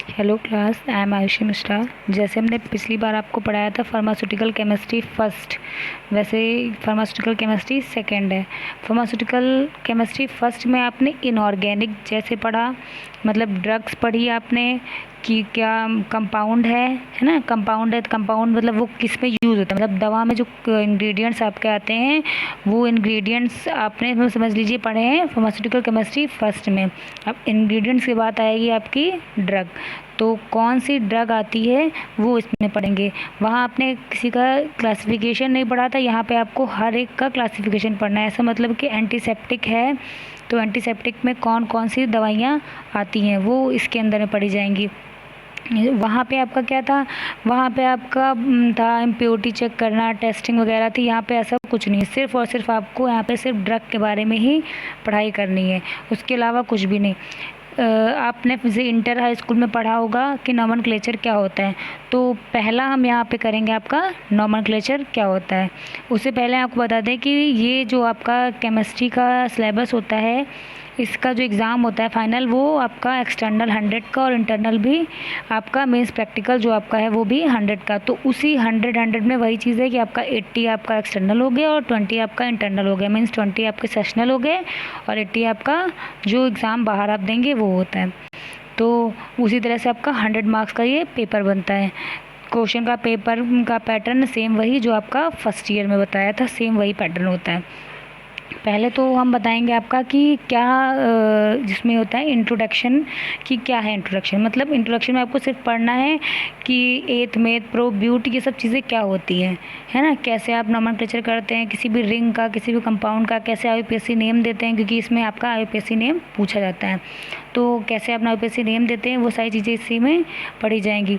Hello class, I am Ayushi Mishra. जैसे हमने पिछली बार आपको पढ़ाया था फार्मास्यूटिकल केमिस्ट्री फर्स्ट, वैसे फार्मास्यूटिकल केमिस्ट्री सेकंड है। फार्मास्यूटिकल केमिस्ट्री फर्स्ट में आपने इनऑर्गेनिक जैसे पढ़ा, मतलब ड्रग्स पढ़ी आपने कि क्या कंपाउंड है ना। कंपाउंड है तो कंपाउंड मतलब वो किस में यूज़ होता है, मतलब दवा में जो इंग्रेडिएंट्स आपके आते हैं वो इंग्रेडिएंट्स आपने मतलब समझ लीजिए पढ़े हैं फार्मास्यूटिकल केमिस्ट्री फर्स्ट में। अब इंग्रेडिएंट्स की बात आएगी आपकी ड्रग, तो कौन सी ड्रग आती है वो इसमें पढ़ेंगे। वहाँ आपने किसी का क्लासिफिकेशन नहीं पढ़ा था, यहाँ पे आपको हर एक का क्लासिफिकेशन पढ़ना है। ऐसा मतलब कि एंटीसेप्टिक है तो एंटीसेप्टिक में कौन कौन सी दवाइयाँ आती हैं वो इसके अंदर में पढ़ी जाएंगी। वहाँ पे आपका क्या था, वहाँ पे आपका था इम्प्योरिटी चेक करना, टेस्टिंग वगैरह थी। यहाँ पे ऐसा कुछ नहीं है, सिर्फ़ और सिर्फ आपको यहाँ पे सिर्फ ड्रग के बारे में ही पढ़ाई करनी है, उसके अलावा कुछ भी नहीं। आपने जैसे इंटर हाई स्कूल में पढ़ा होगा कि नॉमेनक्लेचर क्या होता है, तो पहला हम यहाँ पे करेंगे आपका नॉमेनक्लेचर क्या होता है। उससे पहले आपको बता दें कि ये जो आपका केमिस्ट्री का सिलेबस होता है, इसका जो एग्ज़ाम होता है फाइनल, वो आपका एक्सटर्नल 100 का और इंटरनल भी आपका मेंस प्रैक्टिकल जो आपका है वो भी 100 का। तो उसी 100 में वही चीज़ है कि आपका 80 आपका एक्सटर्नल हो गया और 20 आपका इंटरनल हो गया, मीन्स 20 आपके सेशनल हो गए और 80 आपका जो एग्ज़ाम बाहर आप देंगे वो होता है। तो उसी तरह से आपका 100 मार्क्स का ये पेपर बनता है। क्वेश्चन का पेपर का पैटर्न सेम वही जो आपका फर्स्ट ईयर में बताया था, सेम वही पैटर्न होता है। पहले तो हम बताएंगे आपका कि क्या जिसमें होता है इंट्रोडक्शन, कि क्या है इंट्रोडक्शन। मतलब इंट्रोडक्शन में आपको सिर्फ पढ़ना है कि एथ मेथ प्रो ब्यूट ये सब चीज़ें क्या होती हैं, है ना। कैसे आप नॉमेनक्लेचर करते हैं किसी भी रिंग का, किसी भी कंपाउंड का, कैसे आईयूपीएसी नेम देते हैं, क्योंकि इसमें आपका आईयूपीएसी नेम पूछा जाता है। तो कैसे आप आईयूपीएसी नेम देते हैं वो सारी चीज़ें इसी में पढ़ी जाएंगी।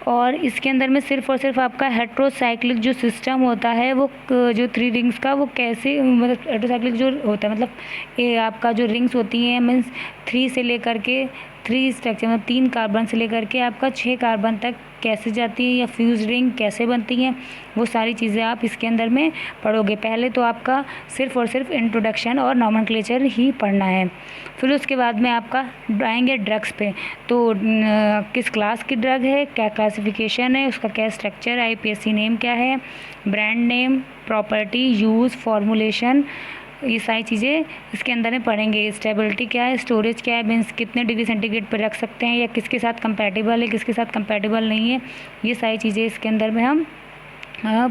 और इसके अंदर में सिर्फ और सिर्फ आपका हेट्रोसाइक्लिक जो सिस्टम होता है वो जो 3 रिंग्स का वो कैसे, मतलब हेट्रोसाइक्लिक जो होता है, मतलब ये आपका जो रिंग्स होती हैं मीन्स 3 से लेकर के 3 स्ट्रक्चर, मतलब 3 कार्बन से लेकर के आपका 6 कार्बन तक कैसे जाती है या फ्यूज रिंग कैसे बनती हैं, वो सारी चीज़ें आप इसके अंदर में पढ़ोगे। पहले तो आपका सिर्फ और सिर्फ इंट्रोडक्शन और नॉमेनक्लेचर ही पढ़ना है। फिर उसके बाद में आपका आएंगे ड्रग्स पे, तो किस क्लास की ड्रग है, क्या क्लासिफिकेशन है, उसका क्या स्ट्रक्चर, आईयूपीएसी नेम क्या है, brand name, property, use, formulation, ये सारी चीज़ें इसके अंदर में पढ़ेंगे। स्टेबिलिटी क्या है, स्टोरेज क्या है, मीन्स कितने डिग्री सेंटीग्रेड पर रख सकते हैं या किसके साथ कंपैटिबल है, किसके साथ कंपैटिबल नहीं है, ये सारी चीज़ें इसके अंदर में हम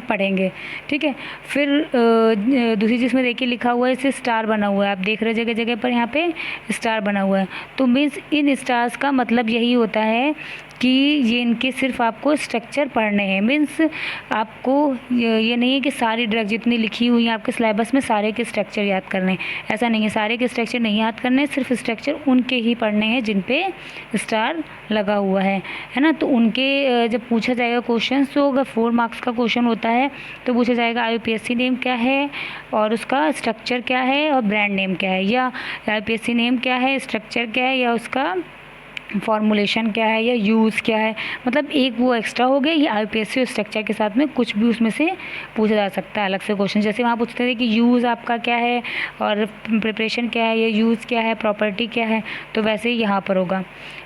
पढ़ेंगे। ठीक है। फिर दूसरी चीज़ में देखिए लिखा हुआ है, इसे स्टार बना हुआ है, आप देख रहे जगह जगह पर यहाँ पे स्टार बना हुआ है। तो मीन्स इन स्टार्स का मतलब यही होता है कि ये इनके सिर्फ आपको स्ट्रक्चर पढ़ने हैं। मीन्स आपको ये नहीं है कि सारी ड्रग जितनी लिखी हुई हैं आपके सिलेबस में सारे के स्ट्रक्चर याद करने हैं, ऐसा नहीं है। सारे के स्ट्रक्चर नहीं याद करने, सिर्फ स्ट्रक्चर उनके ही पढ़ने हैं जिन पे स्टार लगा हुआ है ना। तो उनके जब पूछा जाएगा क्वेश्चन, तो अगर 4 मार्क्स का क्वेश्चन होता है तो पूछा जाएगा आईयूपीएसी नेम क्या है और उसका स्ट्रक्चर क्या है और ब्रांड नेम क्या है, या आईयूपीएसी नेम क्या है, स्ट्रक्चर क्या है, या उसका फॉर्मुलेशन क्या है, या यूज़ क्या है। मतलब एक वो एक्स्ट्रा हो गया, ये आईयूपीएसी और स्ट्रक्चर के साथ में कुछ भी उसमें से पूछा जा सकता है अलग से क्वेश्चन। जैसे वहाँ पूछते थे कि यूज़ आपका क्या है और प्रिपरेशन क्या है, या यूज़ क्या है, प्रॉपर्टी क्या है, तो वैसे ही यहाँ पर होगा।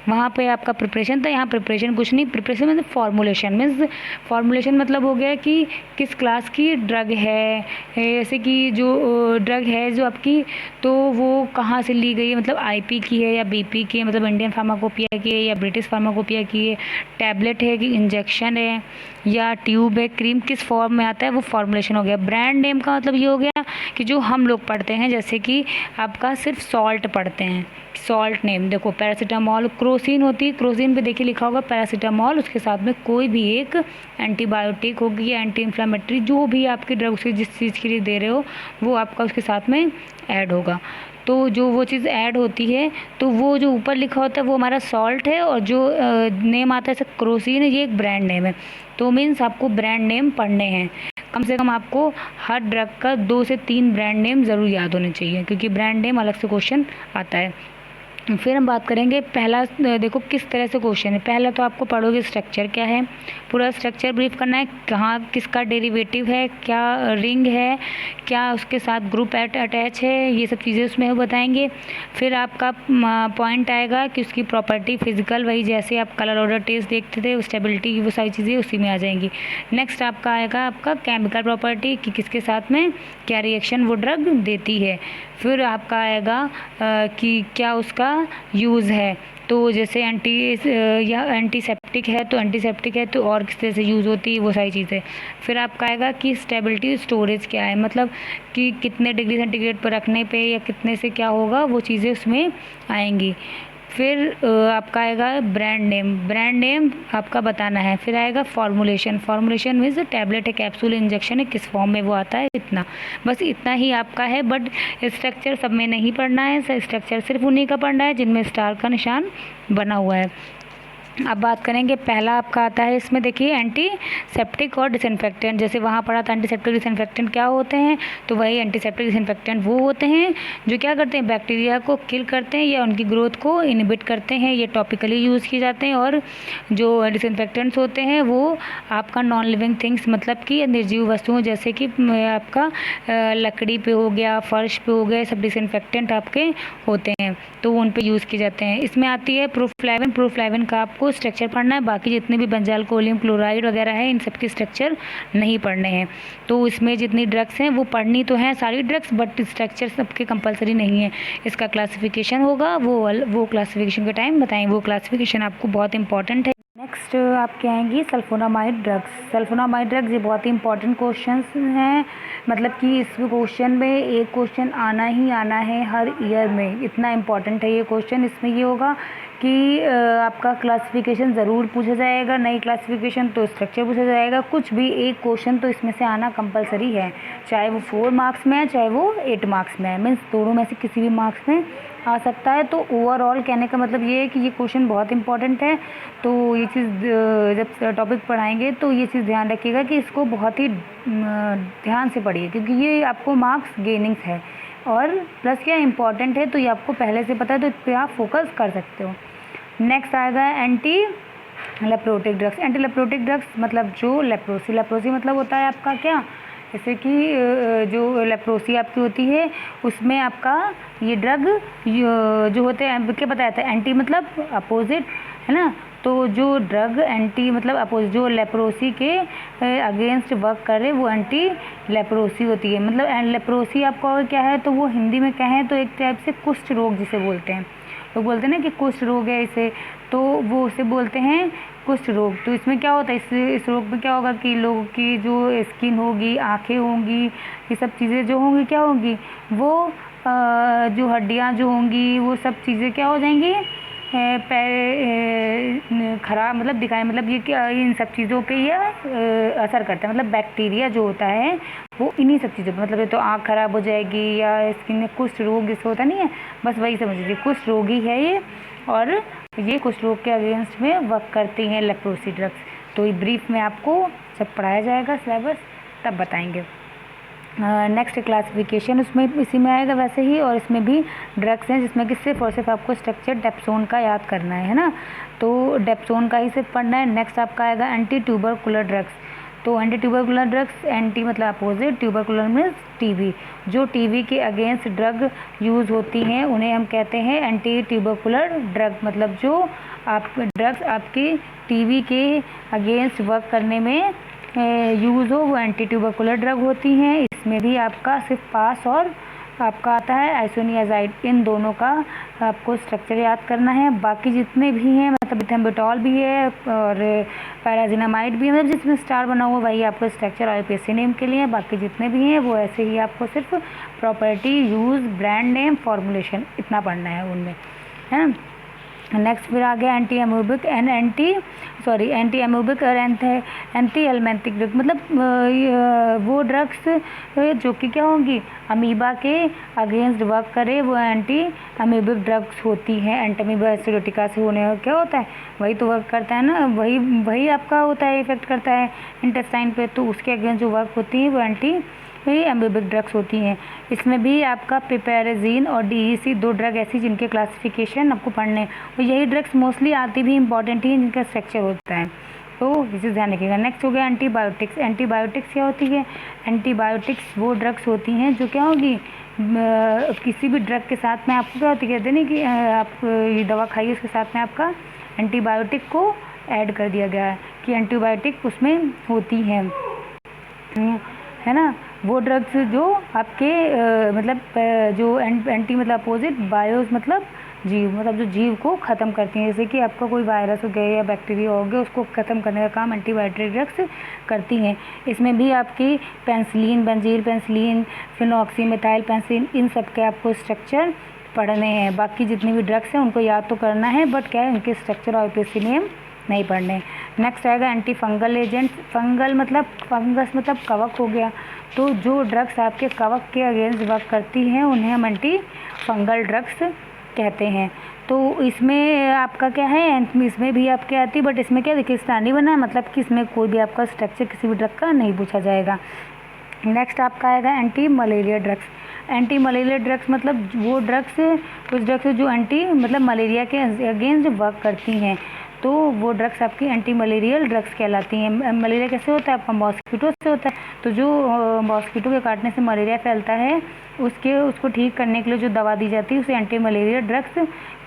वहाँ पे आपका प्रिपरेशन था, यहाँ प्रिपरेशन कुछ नहीं। प्रिपरेशन मतलब फॉर्मुलेशन, मीन्स फॉर्मुलेशन मतलब हो गया कि किस क्लास की ड्रग है, जैसे कि जो ड्रग है जो आपकी, तो वो कहाँ से ली गई है, मतलब आईपी की है या बीपी की है, मतलब इंडियन फार्माकोपिया की है या ब्रिटिश फार्माकोपिया की है, टैबलेट है कि इंजेक्शन है या ट्यूब है, क्रीम किस फॉर्म में आता है, वो फॉर्मुलेशन हो गया। ब्रांड नेम का मतलब ये हो गया कि जो हम लोग पढ़ते हैं, जैसे कि आपका सिर्फ सॉल्ट पढ़ते हैं, सॉल्ट नेम देखो पैरासीटामॉल, क्रोसिन होती है, क्रोसिन पे देखिए लिखा होगा पैरासीटामॉल, उसके साथ में कोई भी एक एंटीबायोटिक होगी या एंटी इन्फ्लेमेटरी, जो भी आपकी ड्रग उसकी जिस चीज़ के लिए दे रहे हो वो आपका उसके साथ में ऐड होगा। तो जो वो चीज़ ऐड होती है तो वो जो ऊपर लिखा होता है वो हमारा सॉल्ट है, और जो नेम आता है जैसे क्रोसिन है, ये एक ब्रांड नेम है। तो मीन्स आपको ब्रांड नेम पढ़ने हैं, कम से कम आपको हर ड्रग का 2 से 3 ब्रांड नेम ज़रूर याद होने चाहिए, क्योंकि ब्रांड नेम अलग से क्वेश्चन आता है। फिर हम बात करेंगे पहला, देखो किस तरह से क्वेश्चन है। पहला तो आपको पढ़ोगे स्ट्रक्चर क्या है, पूरा स्ट्रक्चर ब्रीफ करना है, कहाँ किसका डेरिवेटिव है, क्या रिंग है, क्या उसके साथ ग्रुप अटैच है, ये सब चीज़ें उसमें बताएंगे। फिर आपका पॉइंट आएगा कि उसकी प्रॉपर्टी फिजिकल, वही जैसे आप कलर ऑर्डर टेस्ट देखते थे, स्टेबिलिटी, वो सारी चीज़ें उसी में आ जाएंगी। नेक्स्ट आपका आएगा आपका केमिकल प्रॉपर्टी कि किसके साथ में क्या रिएक्शन वो ड्रग देती है। फिर आपका आएगा कि क्या उसका यूज़ है, तो जैसे या एंटीसेप्टिक है तो और किस तरह से यूज़ होती है, वो सारी चीज़ें। फिर आपका आएगा कि स्टेबिलिटी स्टोरेज क्या है, मतलब कि कितने डिग्री सेंटीग्रेड पर रखने पे या कितने से क्या होगा, वो चीज़ें उसमें आएंगी। फिर आपका आएगा ब्रांड नेम आपका बताना है। फिर आएगा फॉर्मुलेशन मीन्स टैबलेट है, कैप्सूल, इंजेक्शन है, किस फॉर्म में वो आता है, इतना, बस इतना ही आपका है। बट स्ट्रक्चर सब में नहीं पढ़ना है, स्ट्रक्चर सिर्फ उन्हीं का पढ़ना है जिनमें स्टार का निशान बना हुआ है। अब बात करेंगे, पहला आपका आता है इसमें, देखिए एंटीसेप्टिक और डिसइंफेक्टेंट। जैसे वहाँ पढ़ा था एंटीसेप्टिक डिसइंफेक्टेंट क्या होते हैं, तो वही एंटीसेप्टिक डिसइंफेक्टेंट वो होते हैं जो क्या करते हैं, बैक्टीरिया को किल करते हैं या उनकी ग्रोथ को इनहिबिट करते हैं। ये टॉपिकली यूज़ किए जाते हैं। और जो डिसइंफेक्टेंट्स होते हैं वो आपका नॉन लिविंग थिंग्स, मतलब कि निर्जीव वस्तुओं, जैसे कि आपका लकड़ी पे हो गया, फर्श पे हो गया, सब डिसइंफेक्टेंट आपके होते हैं, तो उन पे यूज़ किए जाते हैं। इसमें आती है प्रोफ्लैविन का आपको स्ट्रक्चर पढ़ना है। बाकी जितने भी बेंजाइल कोलियम क्लोराइड वगैरह है, इन सब के स्ट्रक्चर नहीं पढ़ने हैं। तो इसमें जितनी ड्रग्स हैं वो पढ़नी तो हैं सारी ड्रग्स, बट स्ट्रक्चर सबके कंपलसरी नहीं है। इसका क्लासिफिकेशन होगा, वो क्लासिफिकेशन के टाइम बताएं, वो क्लासिफिकेशन आपको बहुत इंपॉर्टेंट है। नेक्स्ट आपके आएंगी सल्फोनामाइड ड्रग्स। ये बहुत ही इंपॉर्टेंट क्वेश्चन हैं, मतलब कि इस क्वेश्चन में एक क्वेश्चन आना ही आना है हर ईयर में, इतना इंपॉर्टेंट है ये क्वेश्चन। इसमें ये होगा कि आपका क्लासिफिकेशन ज़रूर पूछा जाएगा, नई क्लासिफिकेशन तो स्ट्रक्चर पूछा जाएगा, कुछ भी एक क्वेश्चन तो इसमें से आना कंपलसरी है, चाहे वो 4 मार्क्स में है चाहे वो 8 मार्क्स में है, मीन्स दोनों में से किसी भी मार्क्स में आ सकता है। तो ओवरऑल कहने का मतलब ये है कि ये क्वेश्चन बहुत इंपॉर्टेंट है। तो ये चीज़ जब टॉपिक पढ़ाएंगे तो ये चीज़ ध्यान रखिएगा कि इसको बहुत ही ध्यान से पढ़िए, क्योंकि ये आपको मार्क्स गेनिंग्स है और प्लस क्या इंपॉर्टेंट है, तो ये आपको पहले से पता है, तो इस पर आप फोकस कर सकते हो। नेक्स्ट आएगा एंटी लेप्रोटिक ड्रग्स, मतलब जो लेप्रोसी मतलब होता है आपका क्या, जैसे कि जो लेप्रोसी आपकी होती है उसमें आपका ये ड्रग जो होते हैं, क्या बताया था, एंटी मतलब अपोजिट है ना। तो जो ड्रग एंटी मतलब अपोजिट, जो लेप्रोसी के अगेंस्ट वर्क करे वो एंटी लेप्रोसी होती है। मतलब लेप्रोसी आपका क्या है, तो वो हिंदी में कहें तो एक टाइप से कुष्ठ रोग जिसे बोलते हैं, लोग बोलते हैं ना कि कुष्ठ रोग है इसे, तो वो उसे बोलते हैं कुष्ठ रोग। तो इसमें क्या होता है, इस रोग में क्या होगा कि लोगों की जो स्किन होगी, आँखें होंगी, ये सब चीज़ें जो होंगी क्या होंगी, वो जो हड्डियाँ जो होंगी वो सब चीज़ें क्या हो जाएंगी, खराब, मतलब दिखाए, मतलब ये क्या, इन सब चीज़ों पे ये असर करता है। मतलब बैक्टीरिया जो होता है वो इन्हीं सब चीज़ों पे, मतलब ये तो आँख खराब हो जाएगी या स्किन में कुष्ठ रोग जिसे होता नहीं है, बस वही समझ लीजिए कुष्ठ रोग ही है ये, और ये कुष्ठ रोग के अगेंस्ट में वर्क करती हैं लेप्रोसी ड्रग्स। तो ये ब्रीफ में आपको जब पढ़ाया जाएगा सिलेबस तब बताएंगे। नेक्स्ट क्लासिफिकेशन उसमें इसी में आएगा वैसे ही, और इसमें भी ड्रग्स हैं जिसमें कि सिर्फ और सिर्फ आपको स्ट्रक्चर डेप्सोन का याद करना है ना, तो डेप्सोन का ही सिर्फ पढ़ना है। नेक्स्ट आपका आएगा एंटी ट्यूबरकुलर ड्रग्स। तो एंटी ट्यूबरकुलर ड्रग्स, एंटी मतलब अपोजिट, ट्यूबरकुलर मीन्स टीबी, जो टीबी के अगेंस्ट ड्रग यूज़ होती हैं उन्हें हम कहते हैं एंटी ट्यूबरकुलर ड्रग। मतलब जो आप ड्रग्स आपकी टीबी के अगेंस्ट वर्क करने में यूज़ हो वो एंटी ट्यूबरकुलर ड्रग होती हैं। इसमें भी आपका सिर्फ पास और आपका आता है आइसोनियाजाइड, इन दोनों का आपको स्ट्रक्चर याद करना है। बाकी जितने भी हैं, मतलब इथेम्बुटॉल भी है और पैराजिनामाइड भी है, मतलब जिसमें स्टार बना हुआ वही आपको स्ट्रक्चर आईयूपीएससी नेम के लिए है। बाकी जितने भी हैं वो ऐसे ही आपको सिर्फ property, use, brand name, formulation इतना पढ़ना है उनमें, है ना। नेक्स्ट फिर आ गया एंटी एमोबिक और एंटी एलमेंटिक ड्रग, मतलब वो ड्रग्स जो कि क्या होंगी, अमीबा के अगेंस्ट वर्क करे वो एंटी अमीबिक ड्रग्स होती हैं। एंटामीबा एसिडोटिका से होने क्या होता है, वही तो वर्क करता है ना, वही आपका होता है, इफेक्ट करता है इंटेस्टाइन पे, तो उसके अगेंस्ट जो वर्क होती है वो एंटी भी एम्बिबिक ड्रग्स होती हैं। इसमें भी आपका पिपेराजीन और डीईसी 2 ड्रग ऐसी जिनके क्लासिफिकेशन आपको पढ़ने, और यही ड्रग्स मोस्टली आती भी इंपॉर्टेंट ही जिनका स्ट्रक्चर होता है, तो इसे ध्यान रखिएगा। नेक्स्ट हो गया एंटीबायोटिक्स। एंटीबायोटिक्स क्या होती है? एंटीबायोटिक्स वो ड्रग्स होती हैं जो क्या होगी, किसी भी ड्रग के साथ में आपको क्या होती है, कहते हैं ना कि आप ये दवा खाइए उसके साथ में आपका एंटीबायोटिक को ऐड कर दिया गया है कि एंटीबायोटिक उसमें होती हैं, है ना। वो ड्रग्स जो आपके मतलब जो एंटी मतलब अपोजिट, बायोस मतलब जीव, मतलब जो जीव को ख़त्म करती हैं, जैसे कि आपका कोई वायरस हो गया या बैक्टीरिया हो गया, उसको ख़त्म करने का काम एंटीबायोटिक ड्रग्स करती हैं। इसमें भी आपकी penicillin, benzyl penicillin, phenoxy methyl penicillin, इन सब के आपको स्ट्रक्चर पढ़ने हैं। बाकी जितनी भी ड्रग्स हैं उनको याद तो करना है, बट क्या है उनके स्ट्रक्चर और यूपीएससी नेम नहीं पढ़ने। नेक्स्ट आएगा एंटी फंगल एजेंट। फंगल मतलब फंगस मतलब कवक हो गया, तो जो ड्रग्स आपके कवक के अगेंस्ट वर्क करती हैं उन्हें हम एंटी फंगल ड्रग्स कहते हैं। तो इसमें आपका क्या है, इसमें भी आपके आती है, बट इसमें क्या देखिए स्टार नहीं बना है, मतलब कि इसमें कोई भी आपका स्ट्रक्चर किसी भी ड्रग का नहीं पूछा जाएगा। नेक्स्ट आपका आएगा anti malaria drugs. Anti malaria drugs मतलब वो ड्रग्स, कुछ ड्रग्स जो एंटी मतलब मलेरिया के अगेंस्ट वर्क करती हैं, तो वो ड्रग्स आपकी एंटी मलेरियल ड्रग्स कहलाती हैं। मलेरिया कैसे होता है? आपका मॉस्किटो से होता है, तो जो मॉस्किटो के काटने से मलेरिया फैलता है उसको ठीक करने के लिए जो दवा दी जाती है उसे एंटी मलेरिया ड्रग्स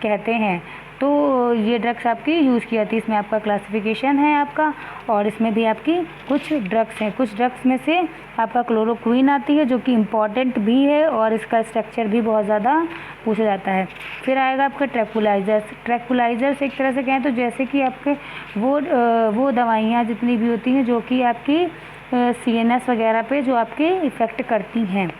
कहते हैं। तो ये ड्रग्स आपकी यूज़ की जाती है। इसमें आपका क्लासिफिकेशन है आपका, और इसमें भी आपकी कुछ ड्रग्स हैं। कुछ ड्रग्स में से आपका क्लोरोक्वीन आती है जो कि इम्पॉर्टेंट भी है और इसका स्ट्रक्चर भी बहुत ज़्यादा पूछा जाता है। फिर आएगा आपका ट्रैंक्विलाइजर्स। ट्रैंक्विलाइजर्स एक तरह से कहें तो जैसे कि आपके वो दवाइयाँ जितनी भी होती हैं जो कि आपकी CNS वगैरह पे जो आपके इफ़ेक्ट करती हैं,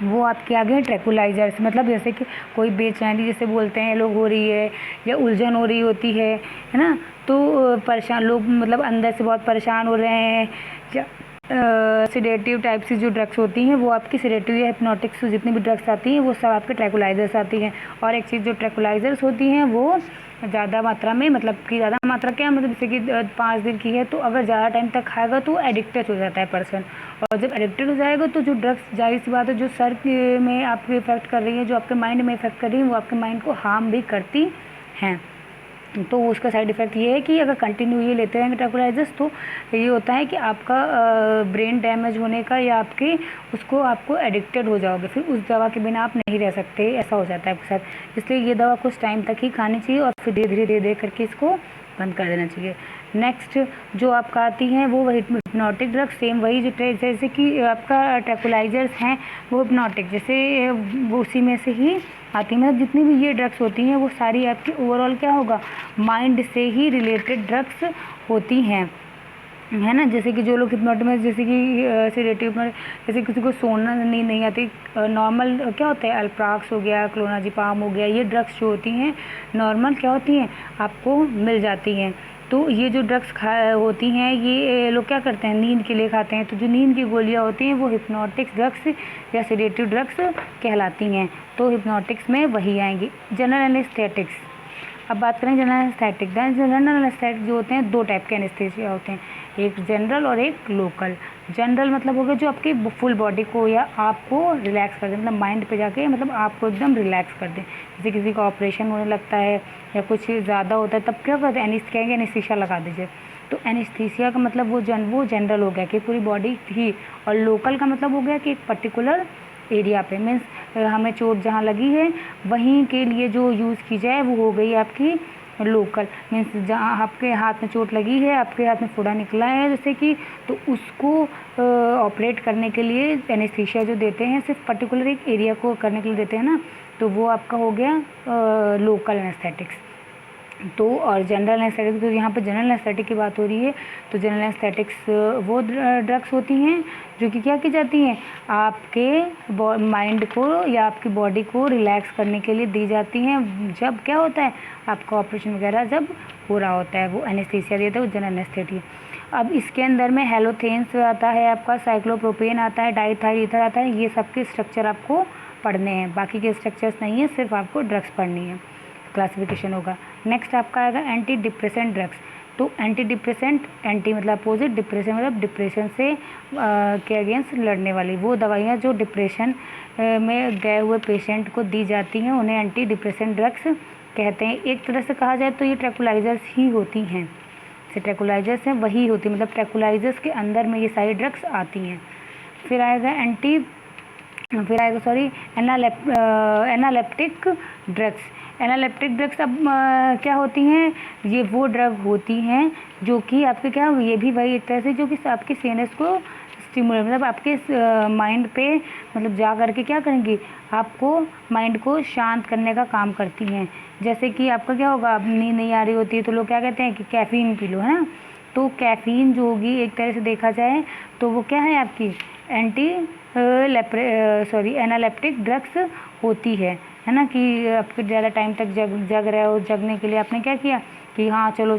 वो आपके आगे ट्रैंक्विलाइजर्स। मतलब जैसे कि कोई बेचैनी जैसे बोलते हैं लोग हो रही है, या उलझन हो रही होती है ना, तो परेशान लोग मतलब अंदर से बहुत परेशान हो रहे हैं, या सिडेटिव टाइप की जो ड्रग्स होती हैं वो आपकी सिडेटिव या हिप्नोटिक्स जितनी भी ड्रग्स आती हैं वो सब आपके ट्रैंक्विलाइजर्स आती हैं। और एक चीज़ जो ट्रैंक्विलाइजर्स होती हैं वो ज़्यादा मात्रा में, मतलब कि ज़्यादा मात्रा क्या मतलब जैसे कि 5 दिन की है, तो अगर ज़्यादा टाइम तक खाएगा तो एडिक्टेड हो जाता है पर्सन, और जब एडिक्टेड हो जाएगा तो जो ड्रग्स जाहिर सी बात है जो सर में आपको इफेक्ट कर रही है, जो आपके माइंड में इफेक्ट कर रही है, वो आपके माइंड को हार्म भी करती हैं। तो उसका साइड इफ़ेक्ट ये है कि अगर कंटिन्यू ये लेते रहेंगे ट्रैंक्विलाइजर्स, तो ये होता है कि आपका ब्रेन डैमेज होने का, या आपको एडिक्टेड हो जाओगे, फिर उस दवा के बिना आप नहीं रह सकते, ऐसा हो जाता है आपके साथ। इसलिए ये दवा कुछ टाइम तक ही खानी चाहिए और फिर धीरे धीरे करके इसको बंद कर देना चाहिए। नेक्स्ट जो आपका आती हैं वो हिप्नोटिक ड्रग, सेम वही जो जैसे कि आपका ट्रैंक्विलाइजर्स हैं वो हिप्नोटिक जैसे वो उसी में से ही आती है। मतलब जितनी भी ये ड्रग्स होती हैं वो सारी आपकी ओवरऑल क्या होगा, माइंड से ही रिलेटेड ड्रग्स होती हैं, है ना। जैसे कि जो लोग हिप्नोटिक में जैसे कि सेडेटिव में जैसे किसी को सोना नींद नहीं आती, नॉर्मल क्या होता है अल्प्राक्स हो गया, क्लोनाजिपाम हो गया, ये ड्रग्स जो होती हैं नॉर्मल क्या होती हैं आपको मिल जाती हैं। तो ये जो ड्रग्स होती हैं ये लोग क्या करते हैं नींद के लिए खाते हैं, तो जो नींद की गोलियां होती हैं वो हिप्नोटिक्स ड्रग्स या सेडेटिव ड्रग्स कहलाती हैं। तो हिप्नोटिक्स में वही आएंगी। जनरल एनेस्थेटिक्स, अब बात करें जनरल एनेस्थेटिक। जनरल एनेस्थेटिक जो होते हैं 2 टाइप के एनेस्थीसिया होते हैं, एक जनरल और एक लोकल। जनरल मतलब हो गया जो आपकी फुल बॉडी को या आपको रिलैक्स कर दे, मतलब माइंड पे जाके मतलब आपको एकदम रिलैक्स कर दे। जैसे किसी का ऑपरेशन होने लगता है या कुछ ज़्यादा होता है तब क्या करते हैं कहेंगे एनेस्थीसिया लगा दीजिए। तो एनेस्थीसिया का मतलब वो जनरल हो गया कि पूरी बॉडी ही, और लोकल का मतलब हो गया कि एक पर्टिकुलर एरिया पे, मीन्स हमें चोट जहाँ लगी है वहीं के लिए जो यूज़ की जाए वो हो गई आपकी लोकल। मीन्स जहाँ आपके हाथ में चोट लगी है, आपके हाथ में फोड़ा निकला है जैसे कि, तो उसको ऑपरेट करने के लिए एनेस्थीसिया जो देते हैं सिर्फ पर्टिकुलर एक एरिया को करने के लिए देते हैं ना, तो वो आपका हो गया लोकल एनेस्थेटिक्स। तो और जनरल एनेस्थेटिक्स, तो यहाँ पे जनरल एनेस्थेटिक की बात हो रही है, तो जनरल एनेस्थेटिक्स वो ड्रग्स होती हैं जो कि क्या की जाती हैं आपके माइंड को या आपकी बॉडी को रिलैक्स करने के लिए दी जाती हैं। जब क्या होता है आपका ऑपरेशन वगैरह जब हो रहा होता है, वो एनेस्थीसिया देता है, वो जनरल एनेस्थेटिक। अब इसके अंदर में हेलोथेन्स आता है, आपका साइक्लोप्रोपेन आता है, डाइथाइल ईथर आता है, ये सब के स्ट्रक्चर आपको पढ़ने हैं, बाकी के स्ट्रक्चर्स नहीं है, सिर्फ आपको ड्रग्स पढ़नी है, क्लासिफिकेशन होगा। नेक्स्ट आपका आएगा एंटी डिप्रेसेंट ड्रग्स। तो एंटी डिप्रेसेंट, एंटी मतलब अपोजिट, डिप्रेशन मतलब डिप्रेशन से के अगेंस्ट लड़ने वाली वो दवाइयाँ जो डिप्रेशन में गए हुए पेशेंट को दी जाती हैं उन्हें एंटी डिप्रेसेंट ड्रग्स कहते हैं। एक तरह से कहा जाए तो ये ट्रैंक्विलाइजर्स ही होती हैं, जैसे ट्रैंक्विलाइजर्स हैं वही होती, मतलब ट्रैंक्विलाइजर्स के अंदर में ये सारी ड्रग्स आती हैं। फिर आएगा एनालेप्टिक ड्रग्स। एनालेप्टिक ड्रग्स अब क्या होती हैं, ये वो ड्रग होती हैं जो कि आपके क्या, ये भी वही एक तरह से जो कि आपकी सीएनएस को स्टिमुलेट मतलब आपके माइंड पे मतलब जा करके क्या करेंगी, आपको माइंड को शांत करने का काम करती हैं। जैसे कि आपका क्या होगा, अब नींद नहीं आ रही होती है तो लोग क्या कहते हैं कि कैफ़ीन पी लो, है ना। तो कैफ़ीन जो होगी एक तरह से देखा जाए तो वो क्या है, आपकी एनालेप्टिक ड्रग्स होती है ना। कि आपके ज़्यादा टाइम तक जग रहे हो, जगने के लिए आपने क्या किया कि हाँ चलो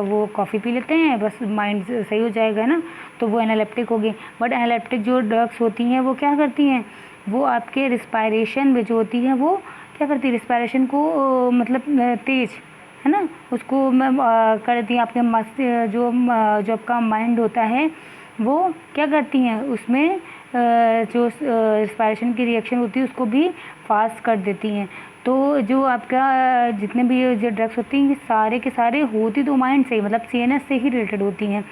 वो कॉफ़ी पी लेते हैं, बस माइंड सही हो जाएगा ना, तो वो एनालेप्टिक होगी। बट एनालेप्टिक जो ड्रग्स होती हैं वो क्या करती हैं, वो आपके रिस्पायरेशन में जो होती हैं वो क्या करती है, रिस्पायरेशन को मतलब तेज, है ना, उसको कर दी आपके मस्त जो आपका माइंड होता है वो क्या करती हैं, उसमें जो रिस्पायरेशन की रिएक्शन होती है उसको भी फास्ट कर देती हैं। तो जो आपका जितने भी जो ड्रग्स होती हैं ये सारे के सारे होती तो माइंड से ही मतलब सीएनएस से ही रिलेटेड होती हैं,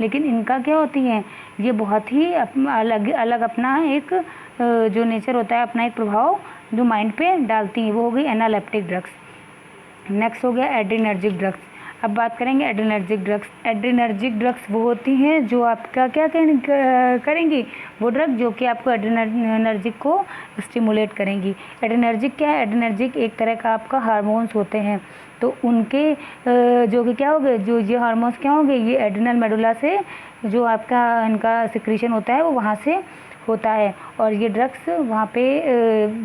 लेकिन इनका क्या होती हैं, ये बहुत ही अलग अलग अपना एक जो नेचर होता है, अपना एक प्रभाव जो माइंड पे डालती हैं, वो हो गई एनालेप्टिक ड्रग्स। नेक्स्ट हो गया एड्रीनर्जिक ड्रग्स। अब बात करेंगे एड्रीनर्जिक ड्रग्स। एड्रीनर्जिक ड्रग्स वो होती हैं जो आपका क्या करेंगी, वो ड्रग जो कि आपको एड्रीनर्जिक को स्टिमुलेट करेंगी। एड्रीनर्जिक क्या है, एड्रीनर्जिक एक तरह का आपका हार्मोन्स होते हैं, तो उनके जो कि क्या हो गए, जो ये हार्मोन्स क्या होंगे, ये एड्रिनल मेडुला से जो आपका इनका सिक्रीशन होता है वो वहाँ से होता है, और ये ड्रग्स वहाँ पे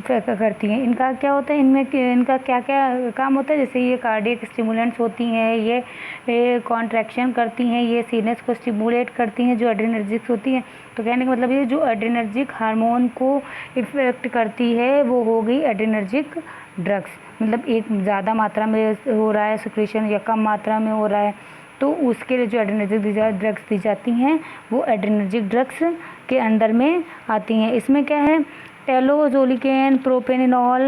करती हैं। इनका क्या होता है, इनका क्या क्या काम होता है, जैसे ये कार्डियक स्टिमुलेंट्स होती हैं, ये कॉन्ट्रैक्शन करती हैं, ये सीनेस को स्टिमुलेट करती हैं जो एड्रीनर्जिक्स होती हैं। तो कहने का मतलब ये जो एड्रीनर्जिक हार्मोन को इफेक्ट करती है वो हो गई एड्रीनर्जिक ड्रग्स, मतलब एक ज़्यादा मात्रा में हो रहा है सिक्रीशन या कम मात्रा में हो रहा है, तो उसके लिए जो एड्रीनर्जिक ड्रग्स दी जाती हैं वो एड्रीनर्जिक ड्रग्स के अंदर में आती हैं। इसमें क्या है, टेलोजोलिकेन, प्रोपेनिनॉल,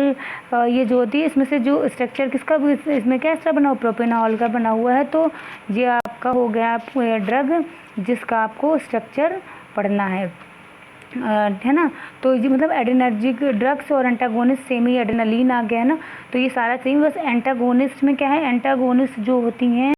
ये जो होती है इसमें से जो स्ट्रक्चर किसका, इसमें क्या स्ट्रक्चर बना हुआ, प्रोपेनॉल का बना हुआ है। तो ये आपका हो गया ड्रग जिसका आपको स्ट्रक्चर पढ़ना है ना। तो ये मतलब एड्रीनर्जिक ड्रग्स और एंटागोनिस्ट सेम ही, एड्रेनलिन आ गया है ना, तो ये सारा सेम, बस एंटागोनिस्ट में क्या है, एंटागोनिस्ट जो होती हैं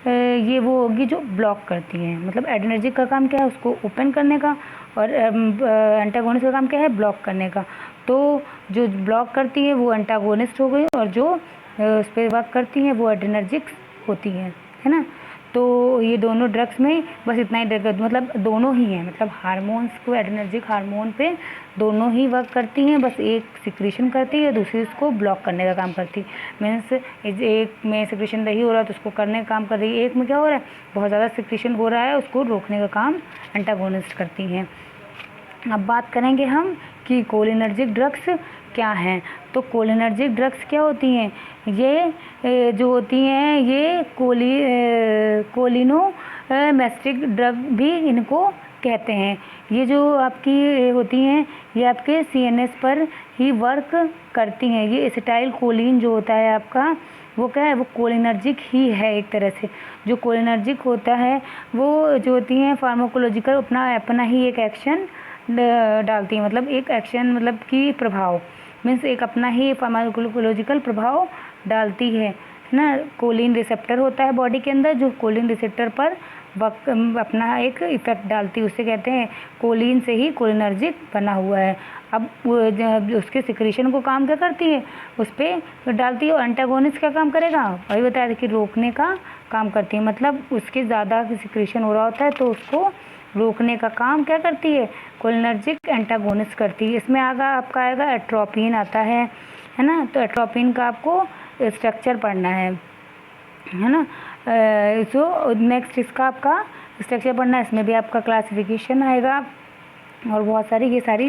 ये वो होगी जो ब्लॉक करती हैं, मतलब एड्रीनर्जिक का काम क्या है उसको ओपन करने का, और एंटागोनिस्ट का काम क्या है ब्लॉक करने का। तो जो ब्लॉक करती है वो एंटागोनिस्ट हो गई, और जो उस पर वर्क करती हैं वो एड्रीनर्जिक होती हैं, है ना। तो ये दोनों ड्रग्स में बस इतना ही मतलब दोनों ही हैं, मतलब हार्मोन्स को एड्रीनर्जिक हार्मोन पे दोनों ही वर्क करती हैं, बस एक सिक्रीशन करती है दूसरी उसको ब्लॉक करने का काम करती है। मीन्स एक में सिक्रीशन नहीं हो रहा है तो उसको करने का काम कर रही है, एक में क्या हो रहा है बहुत ज़्यादा सिक्रीशन हो रहा है उसको रोकने का काम एंटागोनिस्ट करती हैं। अब बात करेंगे हम कि कोलिनर्जिक ड्रग्स क्या हैं। तो कोलिनर्जिक ड्रग्स क्या होती हैं, ये जो होती हैं ये कोलिनोमेस्टिक ड्रग भी इनको कहते हैं। ये जो आपकी होती हैं ये आपके सीएनएस पर ही वर्क करती हैं। ये एसिटाइल कोलिन जो होता है आपका वो क्या है, वो कोलिनर्जिक ही है एक तरह से। जो कोलिनर्जिक होता है वो जो होती हैं फार्माकोलॉजिकल अपना ही एक एक्शन डालती हैं, मतलब एक एक्शन मतलब कि प्रभाव मीन्स एक अपना ही फार्माकोलॉजिकल प्रभाव डालती है ना। कोलिन रिसेप्टर होता है बॉडी के अंदर जो कोलिन रिसेप्टर पर अपना एक इफेक्ट डालती है, उसे कहते हैं कोलिन से ही कोलिनर्जिक बना हुआ है। अब उसके सिक्रीशन को काम क्या करती है उस पर डालती है, और एंटागोनिस्ट क्या काम करेगा वही बताया कि रोकने का काम करती है, मतलब उसके ज़्यादा सिक्रीशन हो रहा होता है तो उसको रोकने का काम क्या करती है कोलिनर्जिक एंटागोनिस्ट करती है। इसमें आपका आएगा एट्रोपिन आता है ना। तो एट्रोपिन का आपको स्ट्रक्चर पढ़ना है ना। नेक्स्ट इसका आपका स्ट्रक्चर पढ़ना है, इसमें भी आपका क्लासिफिकेशन आएगा और बहुत सारी ये सारी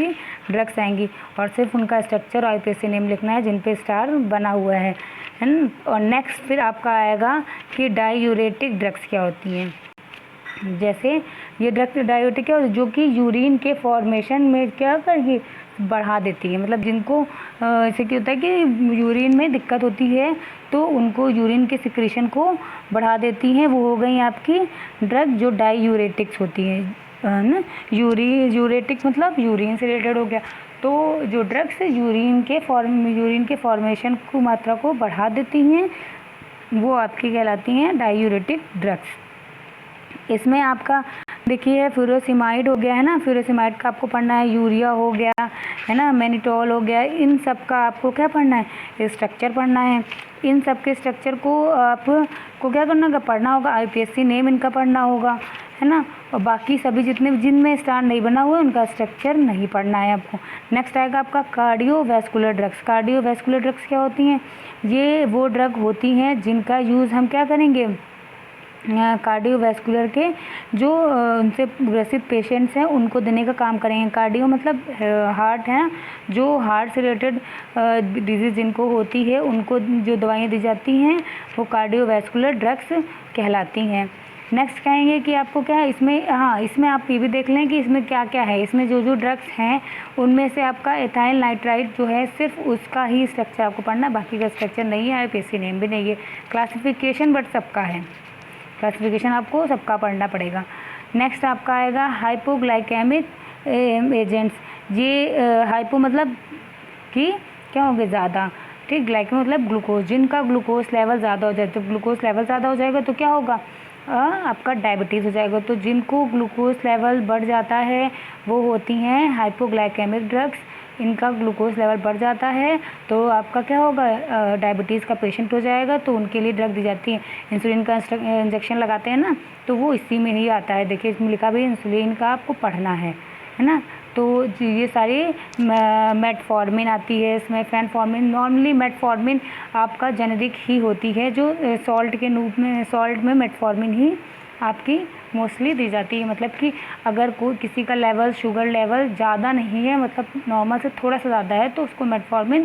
ड्रग्स आएंगी और सिर्फ उनका स्ट्रक्चर और आईपीएससी नेम लिखना है जिन पे स्टार बना हुआ है ना। और नेक्स्ट फिर आपका आएगा कि डायूरेटिक ड्रग्स क्या होती हैं। जैसे ये ड्रग्स डायूरेटिक है जो कि यूरिन के फॉर्मेशन में क्या करके बढ़ा देती है, मतलब जिनको ऐसे क्या होता है कि यूरिन में दिक्कत होती है तो उनको यूरिन के सिक्रीशन को बढ़ा देती हैं, वो हो गई आपकी ड्रग जो डायूरेटिक्स होती हैं ना। यूरेटिक्स मतलब यूरिन से रिलेटेड हो गया। तो जो ड्रग्स यूरिन के फॉर्मेशन को मात्रा को बढ़ा देती हैं वो आपकी कहलाती हैं डायूरेटिक ड्रग्स। इसमें आपका देखिए फ्यूरोसिमाइड हो गया है ना, फ्यूरोसिमाइड का आपको पढ़ना है, यूरिया हो गया है ना, मैनिटोल हो गया, इन सब का आपको क्या पढ़ना है, स्ट्रक्चर पढ़ना है। इन सब के स्ट्रक्चर को आपको क्या करना होगा, पढ़ना होगा, आईपीएससी नेम इनका पढ़ना होगा है ना। और बाकी सभी जिनमें स्टार नहीं बना हुआ है उनका स्ट्रक्चर नहीं पढ़ना है आपको। नेक्स्ट आएगा आपका कार्डियोवैस्कुलर ड्रग्स। कार्डियोवैस्कुलर ड्रग्स क्या होती हैं, ये वो ड्रग होती हैं जिनका यूज़ हम क्या करेंगे, कार्डियोवैस्कुलर के जो उनसे ग्रसित पेशेंट्स हैं उनको देने का काम करेंगे। कार्डियो मतलब हार्ट है, जो हार्ट से रिलेटेड डिजीज़ जिनको होती है उनको जो दवाइयाँ दी जाती हैं वो कार्डियोवैस्कुलर ड्रग्स कहलाती हैं। नेक्स्ट कहेंगे कि आपको क्या है इसमें, हाँ इसमें आप ये भी देख लें कि इसमें क्या क्या है। इसमें जो ड्रग्स हैं उनमें से आपका एथाइल नाइट्राइड जो है सिर्फ उसका ही स्ट्रक्चर आपको पढ़ना है, बाकी का स्ट्रक्चर नहीं है, आईपीएससी नेम भी नहीं है। क्लासिफिकेशन बट सबका है, क्लासिफिकेशन आपको सबका पढ़ना पड़ेगा। नेक्स्ट आपका आएगा हाइपोग्लाइकेमिक एजेंट्स। ये हाइपो मतलब कि क्या होंगे, ज़्यादा, ठीक, ग्लाइको मतलब ग्लूकोज, जिनका ग्लूकोज लेवल ज़्यादा हो जाए। तो ग्लूकोज लेवल ज़्यादा हो जाएगा तो क्या होगा, आपका डायबिटीज़ हो जाएगा। तो जिनको ग्लूकोज लेवल बढ़ जाता है वो होती हैं हाइपोग्लाइकेमिक ड्रग्स। इनका ग्लूकोज लेवल बढ़ जाता है तो आपका क्या होगा, डायबिटीज़ का पेशेंट हो जाएगा, तो उनके लिए ड्रग दी जाती है। इंसुलिन का इंजेक्शन लगाते हैं ना, तो वो इसी में ही आता है। देखिए इसमें लिखा भी इंसुलिन का आपको पढ़ना है ना। तो ये सारी मेटफॉर्मिन आती है इसमें, फैनफॉर्मिन। नॉर्मली मेटफॉर्मिन आपका जेनेरिक ही होती है, जो सॉल्ट के रूप में, सॉल्ट में मेटफॉर्मिन ही आपकी मोस्टली दी जाती है। मतलब कि अगर कोई किसी का लेवल, शुगर लेवल ज़्यादा नहीं है, मतलब नॉर्मल से थोड़ा सा ज़्यादा है, तो उसको मेटफॉर्मिन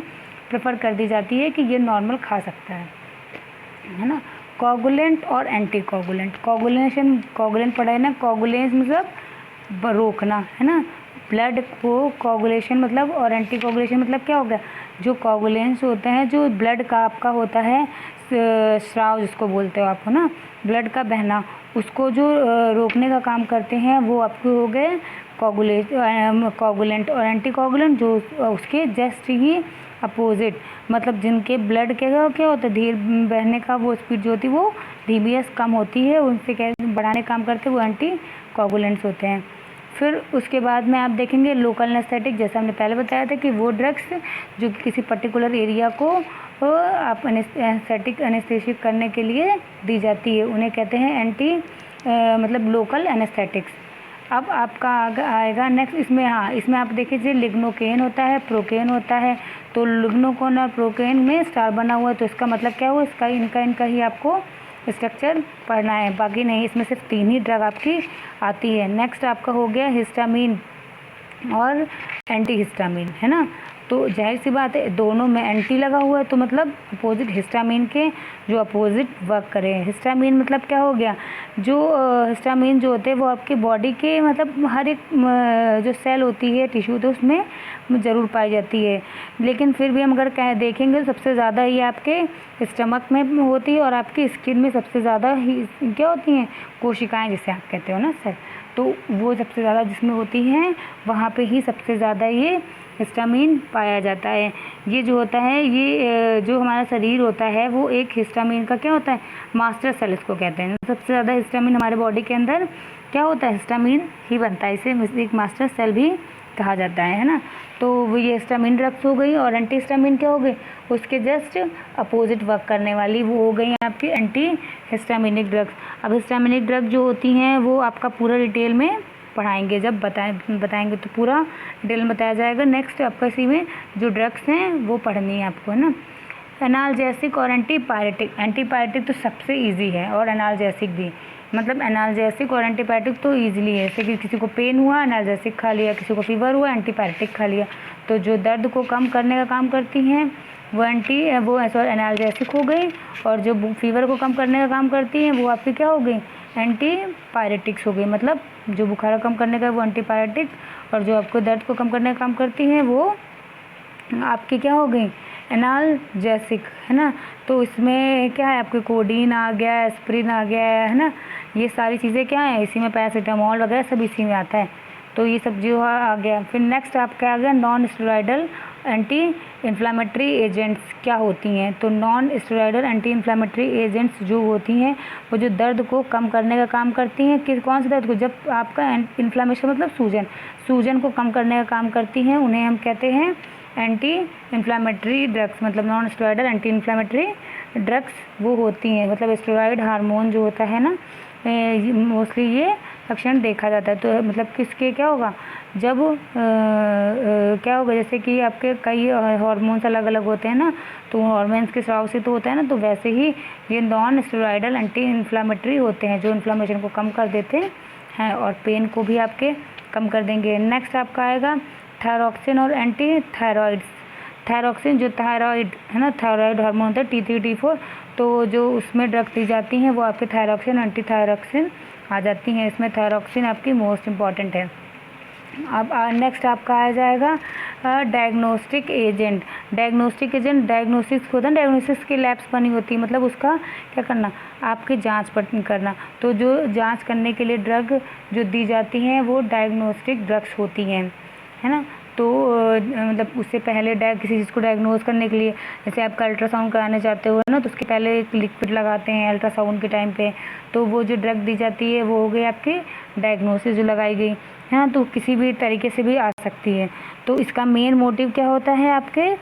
प्रेफर कर दी जाती है कि ये नॉर्मल खा सकता है ना। कोगुलेंट और एंटी कोगुलेंट। कोगुलेंट पढ़ा है ना, कोगुलेंस मतलब रोकना है ना, ब्लड को कोगुलेशन मतलब, और एंटी कोगुलेशन मतलब क्या हो गया, जो कोगुलेंस होते हैं, जो ब्लड का आपका होता है स्राव जिसको बोलते हो आप, है ना, ब्लड का बहना, उसको जो रोकने का काम करते हैं वो आपके हो गए कोगुलेंट। और एंटी कोगुलेंट जो उसके जस्ट ही अपोजिट, मतलब जिनके ब्लड के क्या होता है, धीरे बहने का वो स्पीड जो होती है वो धीमी कम होती है, उनसे क्या बढ़ाने काम करते हैं वो एंटी कोगुलेंट्स होते हैं। फिर उसके बाद में आप देखेंगे लोकल एनेस्थेटिक। जैसा हमने पहले बताया था कि वो ड्रग्स जो किसी पर्टिकुलर एरिया को आप एनेस्थेटिक एनेस्थेसिक करने के लिए दी जाती है, उन्हें कहते हैं एंटी मतलब लोकल एनेस्थेटिक्स। अब आपका आएगा नेक्स्ट इसमें, हाँ इसमें आप देखिए लिग्नोकेन होता है, प्रोकेन होता है। तो लिग्नोकेन और प्रोकेन में स्टार बना हुआ है, तो इसका मतलब क्या हुआ, इसका इनका ही आपको स्ट्रक्चर पढ़ना है, बाकी नहीं। इसमें सिर्फ 3 ही ड्रग आपकी आती है। नेक्स्ट आपका हो गया हिस्टामिन और एंटी हिस्टामिन, है ना। तो जाहिर सी बात है दोनों में एंटी लगा हुआ है, तो मतलब अपोजिट हिस्टामिन के जो अपोजिट वर्क करें। हिस्टामिन मतलब क्या हो गया, जो हिस्टामिन जो होते हैं वो आपके बॉडी के मतलब हर एक जो सेल होती है, टिश्यू, तो उसमें ज़रूर पाई जाती है। लेकिन फिर भी हम अगर देखेंगे सबसे ज़्यादा ये आपके स्टमक में होती है, और आपकी स्किन में सबसे ज़्यादा ही क्या होती हैं, कोशिकाएँ जिसे आप कहते हो ना सर, तो वो सबसे ज़्यादा जिसमें होती हैं वहाँ पे ही सबसे ज़्यादा ये हिस्टामिन पाया जाता है। ये जो होता है, ये जो हमारा शरीर होता है वो एक हिस्टामिन का क्या होता है, मास्टर सेल इसको कहते हैं। सबसे ज़्यादा हिस्टामिन हमारे बॉडी के अंदर क्या होता है, हिस्टामिन ही बनता है, इसे एक मास्टर सेल भी कहा जाता है ना। तो वो ये हिस्टामिन ड्रग्स हो गई। और एंटी हिस्टामिन क्या हो गई, उसके जस्ट अपोजिट वर्क करने वाली वो हो गई आपकी एंटी हिस्टामिनिक ड्रग्स। अब हिस्टामिनिक ड्रग जो होती हैं वो आपका पूरा डिटेल में पढ़ाएंगे, जब बताएंगे तो पूरा डिटेल में बताया जाएगा। नेक्स्ट आपका इसी में जो ड्रग्स हैं वो पढ़नी है आपको, है ना। एनाल्जेसिक और एंटीपायरेटिक। एंटीपायरेटिक तो सबसे ईजी है और एनाल्जेसिक भी। मतलब एनाल्जेसिक और एंटीपायरेटिक तो ईजिली है, जैसे कि किसी को पेन हुआ एनाल्जेसिक खा लिया, किसी को फीवर हुआ एंटीपायरेटिक खा लिया। तो जो दर्द को कम करने का काम करती हैं वो एनाल्जेसिक हो गई, और जो फीवर को कम करने का काम करती हैं वो आपकी क्या हो गई, एंटीपायरेटिक्स हो गई। मतलब जो बुखार कम करने का वो एंटीपायरेटिक, और जो आपको दर्द को कम करने का काम करती हैं वो आपकी क्या हो गई, एनाल्जेसिक, है ना। तो इसमें क्या है, आपके कोडीन आ गया, एस्प्रिन आ गया है ना, ये सारी चीज़ें क्या है इसी में, पैरासीटामोल वगैरह सब इसी में आता है। तो ये सब जो आ गया। फिर नेक्स्ट आपका आ गया non steroidal anti inflammatory agents क्या होती हैं। तो non steroidal anti inflammatory agents जो होती हैं वो जो दर्द को कम करने का काम करती हैं, किस कौन से दर्द को, जब आपका इन्फ्लामेशन मतलब सूजन को कम करने का काम करती हैं, उन्हें हम कहते हैं एंटी इन्फ्लामेटरी ड्रग्स, मतलब non steroidal anti inflammatory drugs वो होती हैं। मतलब स्टेरॉयड हार्मोन जो होता है ना, मोस्टली ये लक्षण देखा जाता है। तो मतलब किसके क्या होगा, जब क्या होगा, जैसे कि आपके कई हार्मोन्स अलग अलग होते हैं ना, तो हार्मोन्स के स्राव से तो होता है ना, तो वैसे ही ये नॉन स्टेरॉयडल एंटी इन्फ्लामेटरी होते हैं जो इन्फ्लामेशन को कम कर देते हैं और पेन को भी आपके कम कर देंगे। नेक्स्ट आपका आएगा थायरॉक्सिन और एंटी थायरॉइड्स। थायरॉक्सिन जो थायरॉइड है ना, थायरॉइड हार्मोन होता है T3 T4, तो जो उसमें ड्रग दी जाती हैं वो आपके थायरॉक्सिन एंटी थायरॉक्सिन आ जाती हैं। इसमें थायरॉक्सिन आपकी मोस्ट इम्पॉर्टेंट है। अब नेक्स्ट आपका आ जाएगा diagnostic agent. Diagnostic agent diagnosis होता है, डायग्नोसिस की लैब्स बनी होती है, मतलब उसका क्या करना, आपकी जांच करना। तो जो जांच करने के लिए ड्रग जो दी जाती हैं वो डायग्नोस्टिक ड्रग्स होती हैं, है ना। तो मतलब उससे पहले किसी चीज़ को डायग्नोज करने के लिए, जैसे आपका अल्ट्रासाउंड कराने जाते हो ना, तो उसके पहले एक लिक्विड लगाते हैं अल्ट्रासाउंड के टाइम पे, तो वो जो ड्रग दी जाती है वो हो गई आपकी डायग्नोसिस जो लगाई गई, है ना। तो किसी भी तरीके से भी आ सकती है। तो इसका मेन मोटिव क्या होता है आपके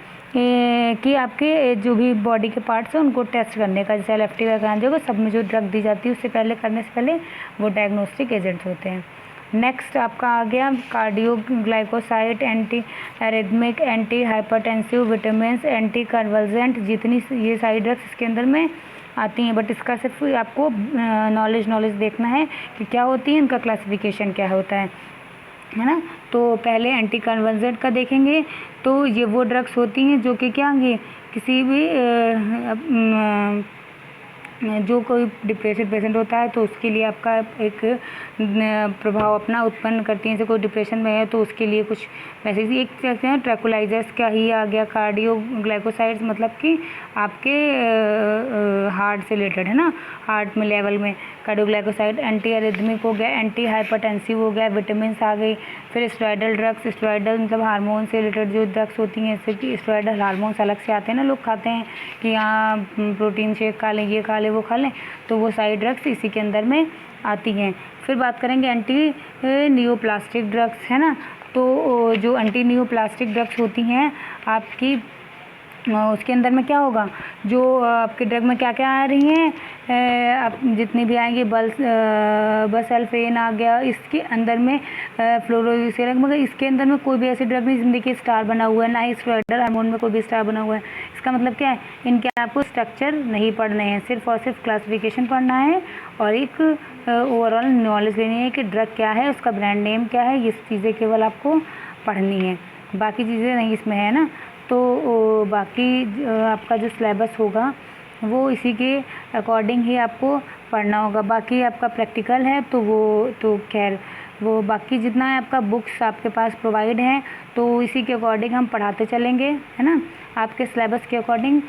कि आपके जो भी बॉडी के पार्ट्स हैं उनको टेस्ट करने का, जैसे एलएफटी का कराने जाओगे, सब में जो ड्रग दी जाती है उससे पहले करने से पहले वो डायग्नोस्टिक एजेंट्स होते हैं। नेक्स्ट आपका आ गया cardioglycoside, anti arrhythmic, anti hypertensive, vitamin, anti convergent, जितनी ये सारी ड्रग्स इसके अंदर में आती हैं। बट इसका सिर्फ आपको नॉलेज देखना है कि क्या होती है, इनका क्लासिफिकेशन क्या होता है ना। तो पहले एंटी कन्वर्जेंट का देखेंगे। तो ये वो ड्रग्स होती हैं जो कि क्या होंगी, किसी भी जो कोई डिप्रेशन पेशेंट होता है तो उसके लिए आपका एक प्रभाव अपना उत्पन्न करती हैं। जैसे कोई डिप्रेशन में है तो उसके लिए कुछ वैसे ही एक कहते हैं ट्रैकुलाइजर्स का ही आ गया। कार्डियोग्लाइकोसाइड्स मतलब कि आपके हार्ट से रिलेटेड, है ना, हार्ट में लेवल में कार्डियोग्लाइकोसाइड। एंटी अरिथमिक हो गया, एंटी हाइपरटेंसिव हो गया, विटामिन आ गई। फिर स्टेरॉयडल ड्रग्स, स्टेरॉयडल मतलब हार्मोन से रिलेटेड जो ड्रग्स होती हैं, जैसे कि स्टेरॉयडल हार्मोन्स अलग से आते हैं ना, लोग खाते हैं कि यहाँ प्रोटीन शेक खा लें, ये खा लें, वो खा लें, तो वो सारी ड्रग्स इसी के अंदर में आती हैं। फिर बात करेंगे एंटी नियोप्लास्टिक ड्रग्स, है ना। तो जो एंटी नियोप्लास्टिक ड्रग्स होती हैं आपकी, उसके अंदर में क्या होगा, जो आपके ड्रग में क्या क्या आ रही हैं, आप जितनी भी आएंगे, बसल्फेन आ गया, इसके अंदर में फ्लोरोसेरम, मगर इसके अंदर में कोई भी ऐसी ड्रग नहीं जिंदगी के स्टार बना हुआ है, ना ही स्टेरॉयडल हार्मोन में कोई भी स्टार बना हुआ है। इसका मतलब क्या है, इनके आपको स्ट्रक्चर नहीं पढ़ने हैं, सिर्फ और सिर्फ क्लासिफिकेशन पढ़ना है और एक ओवरऑल नॉलेज लेनी है कि ड्रग क्या है, उसका ब्रांड नेम क्या है, ये चीज़ें केवल आपको पढ़नी है, बाकी चीज़ें नहीं इसमें है ना। तो बाकी आपका जो सिलेबस होगा वो इसी के अकॉर्डिंग ही आपको पढ़ना होगा। बाकी आपका प्रैक्टिकल है तो वो तो खैर वो बाकी जितना है आपका बुक्स आपके पास प्रोवाइड हैं, तो इसी के अकॉर्डिंग हम पढ़ाते चलेंगे, है ना, आपके सिलेबस के अकॉर्डिंग।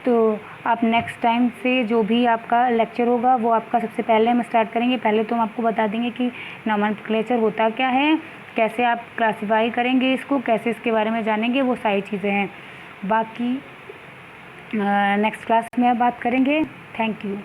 तो आप नेक्स्ट टाइम से जो भी आपका लेक्चर होगा वो आपका सबसे पहले हम स्टार्ट करेंगे। पहले तो हम आपको बता देंगे कि नोमेनक्लेचर होता क्या है, कैसे आप क्लासिफाई करेंगे इसको, कैसे इसके बारे में जानेंगे, वो सारी चीज़ें हैं। बाकी नेक्स्ट क्लास में बात करेंगे। Thank you.